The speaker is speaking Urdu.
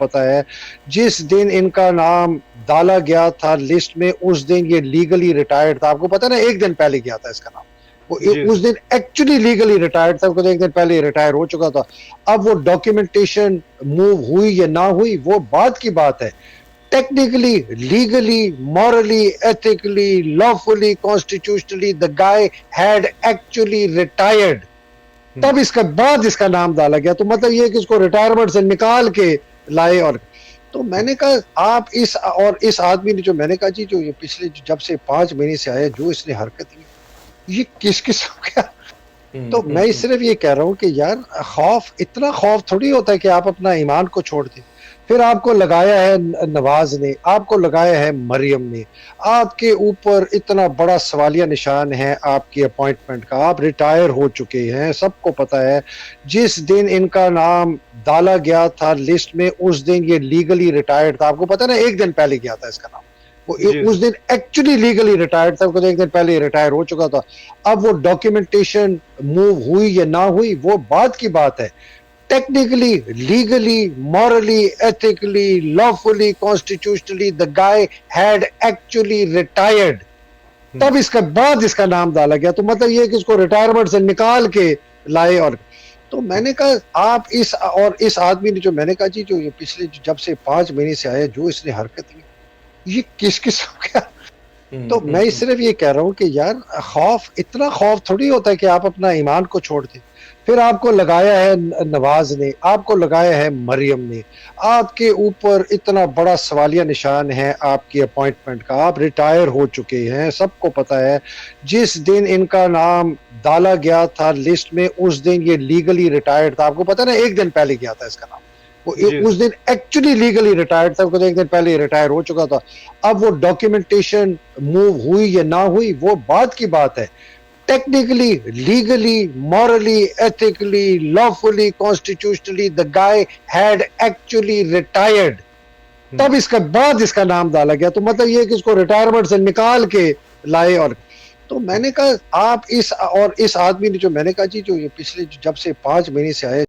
پتا ہے جس دن ان کا نام ڈالا گیا تھا لسٹ میں اس دن یہ لیگلی ریٹائرڈ تھا. آپ کو پتا نا ایک دن پہلے گیا تھا اس کا نام. وہ اس دن ایکچولی لیگلی ریٹائرڈ تھا, ایک دن پہلے ریٹائر ہو چکا تھا. اب وہ ڈاکیومنٹیشن موو ہوئی یا نہ ہوئی وہ بعد کی بات ہے. Technically, legally, morally, ethically, lawfully, constitutionally the guy had actually retired. تب اس کا بعد اس کا نام ڈالا گیا. تو مطلب یہ کہ اس کو ریٹائرمنٹ سے نکال کے لائے. اور تو میں نے کہا آپ اس آدمی نے جو میں نے کہا جی جو یہ پچھلے جب سے 5 مہینے سے آیا جو اس نے حرکت کی یہ کس قسم کا. تو میں صرف یہ کہہ رہا ہوں کہ یار خوف, اتنا خوف تھوڑی ہوتا ہے کہ آپ اپنا ایمان کو چھوڑ دیں. پھر آپ کو لگایا ہے نواز نے, آپ کو لگایا ہے مریم نے, آپ کے اوپر اتنا بڑا سوالیہ نشان ہے آپ کی اپوائنٹمنٹ کا. آپ ریٹائر ہو چکے ہیں, سب کو پتا ہے جس دن ان کا نام ڈالا گیا تھا لسٹ میں اس دن یہ لیگلی ریٹائرڈ تھا. آپ کو پتا نا ایک دن پہلے گیا تھا اس کا نام. وہ اس دن ایکچولی لیگلی ریٹائرڈ تھا, ایک دن پہلے ریٹائر ہو چکا تھا. اب وہ ڈاکیومنٹیشن موو ہوئی یا نہ ہوئی وہ بعد کی بات ہے. Technically, legally, morally, ethically, lawfully, constitutionally the guy had actually retired. تب اس کا بعد اس کا نام ڈالا گیا. تو مطلب یہ کہ اس کو ریٹائرمنٹ سے نکال کے لائے. اور تو میں نے کہا آپ اس آدمی نے جو میں نے کہا جی جو یہ پچھلے جب سے 5 مہینے سے آیا جو اس نے حرکت کی یہ کس قسم کا. تو میں صرف یہ کہہ رہا ہوں کہ یار خوف, اتنا خوف تھوڑی ہوتا ہے کہ آپ اپنا ایمان کو چھوڑ دیں. پھر آپ کو لگایا ہے نواز نے, آپ کو لگایا ہے مریم نے, آپ کے اوپر اتنا بڑا سوالیہ نشان ہے آپ کی اپوائنٹمنٹ کا. آپ ریٹائر ہو چکے ہیں, سب کو پتا ہے جس دن ان کا نام ڈالا گیا تھا لسٹ میں اس دن یہ لیگلی ریٹائرڈ تھا. آپ کو پتا نا ایک دن پہلے گیا تھا اس کا نام. وہ اس دن ایکچولی لیگلی ریٹائرڈ تھا, ایک دن پہلے ریٹائر ہو چکا تھا. اب وہ ڈاکیومنٹیشن موو ہوئی یا نہ ہوئی وہ بعد کی بات ہے. Technically, legally, morally, ethically, lawfully, constitutionally the guy had actually retired. تب اس کا بعد اس کا نام ڈالا گیا. تو مطلب یہ کہ اس کو ریٹائرمنٹ سے نکال کے لائے. اور تو میں نے کہا آپ اس آدمی نے جو میں نے کہا جی جو یہ پچھلے جب سے 5 مہینے سے آیا